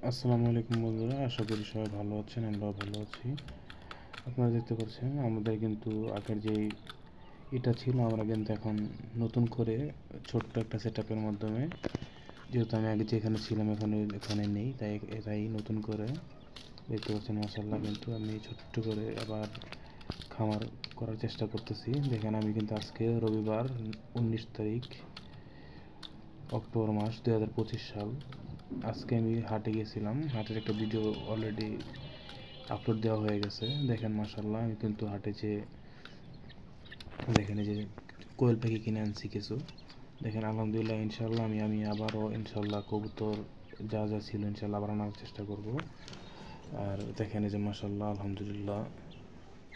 আসসালামু আলাইকুম বন্ধুরা, আশা করি সবাই ভালো আছেন। আমরাও ভালো আছি। আপনারা দেখতে পাচ্ছেন আমাদের কিন্তু আগের যে এটা ছিল, আমরা কিন্তু এখন নতুন করে ছোট্ট একটা সেটআপের মাধ্যমে, যেহেতু আমি আগে যেখানে ছিলাম এখানে নেই, তাই নতুন করে দেখতে পাচ্ছেন মাশাআল্লাহ। কিন্তু আমি ছোট্ট করে আবার খামার করার চেষ্টা করতেছি। দেখেন, আমি কিন্তু আজকে রবিবার 19 তারিখ অক্টোবর মাস 2025 সাল। আজকে আমি হাটে গেছিলাম। হাটের একটা ভিডিও অলরেডি আপলোড দেওয়া হয়ে গেছে। দেখেন মাশাআল্লাহ, আমি কিন্তু হাটে যে দেখেন এই যে কোয়েল পাখি কিনে আনছি কিছু। দেখেন আলহামদুলিল্লাহ, ইনশাআল্লাহ আমি আবারও ইনশাআল্লাহ কবুতর যা যা ছিল ইনশাআল্লাহ আবার আনার চেষ্টা করব। আর দেখেন এই যে মাশাআল্লাহ আলহামদুলিল্লাহ,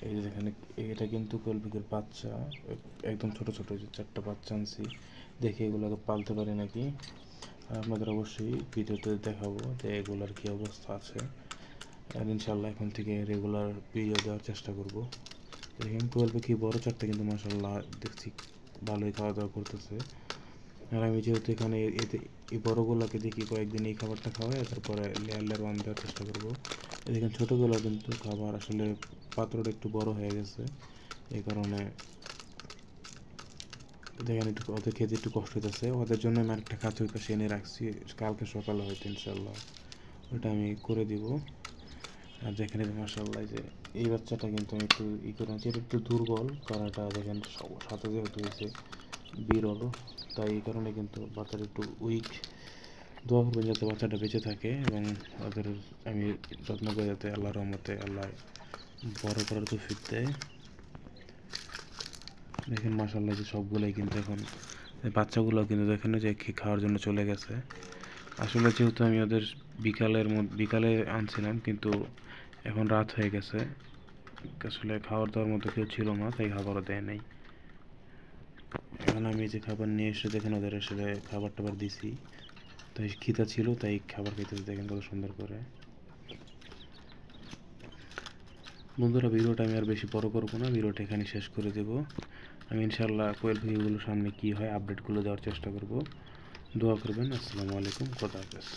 এই যে দেখেন এটা কিন্তু কোয়েল পাখির বাচ্চা, একদম ছোট ছোট যে 4টা বাচ্চা আনছি। দেখে এগুলোকে পালতে পারি নাকি। আর আপনাদের অবশ্যই ভিডিওতে দেখাবো যে এগুলার কী অবস্থা আছে। আর ইনশাআল্লাহ এখন থেকে রেগুলার ভিডিও দেওয়ার চেষ্টা করব। দেখেন কোয়েল পাখি বড় 4টা কিন্তু মাশাআল্লাহ দেখছি ভালোই খাওয়া দাওয়া করতেছে। আর আমি যেহেতু এখানে এই বড়গুলোকে দেখি কয়েকদিন এই খাবারটা খাওয়াই, তারপরে লেয়ার ওয়ান দেওয়ার চেষ্টা করবো। দেখেন ছোটোগুলো কিন্তু খাবার আসলে পাত্রটা একটু বড় হয়ে গেছে, এই কারণে দেখেন একটু ওদের খেতে একটু কষ্ট হইতেছে। ওদের জন্য আমি একটা খাঁচা ওই পাশে এনে রাখছি, কালকে সকালে হয়তো ইনশাল্লাহ ওটা আমি করে দিব। আর দেখেন মাশাআল্লাহ, যে এই বাচ্চাটা কিন্তু আমি একটু করে আছি, এটা একটু দুর্বল, কারণ এটা দেখেন সাথে যেহেতু হয়েছে বিরল, তাই এই কারণে কিন্তু বাচ্চাটা একটু উইক। দোয়া করবেন যাতে বাচ্চাটা বেঁচে থাকে এবং ওদের আমি যত্ন করে যাতে আল্লাহর রহমতে আল্লাহ বড় করার তৌফিক দেয়। দেখেন মাশাআল্লাহ, যে সবগুলোই কিন্তু এখন বাচ্চাগুলো কিন্তু দেখেন যে খাওয়ার জন্য চলে গেছে। আসলে যেহেতু আমি ওদের বিকালে আনছিলাম, কিন্তু এখন রাত হয়ে গেছে, আসলে খাবার দাওয়ার মতো কেউ ছিল না, তাই খাবারও দেয় নাই। এখন আমি যে খাবার নিয়ে এসে দেখেন ওদের আসলে খাবার টাবার দিছি, তাই খিদা ছিল তাই খাবার খেতেছে। দেখেন কত সুন্দর করে। বন্ধুরা, ভিডিওটা আমি আর বেশি বড় করবো না, ভিডিওটা এখানে শেষ করে দেব। আমি ইনশাআল্লাহ কোয়েল পাখিগুলোর সামনে কী হয় আপডেটগুলো দেওয়ার চেষ্টা করব। দোয়া করবেন। আসসালামু আলাইকুম, খোদা হাফেজ।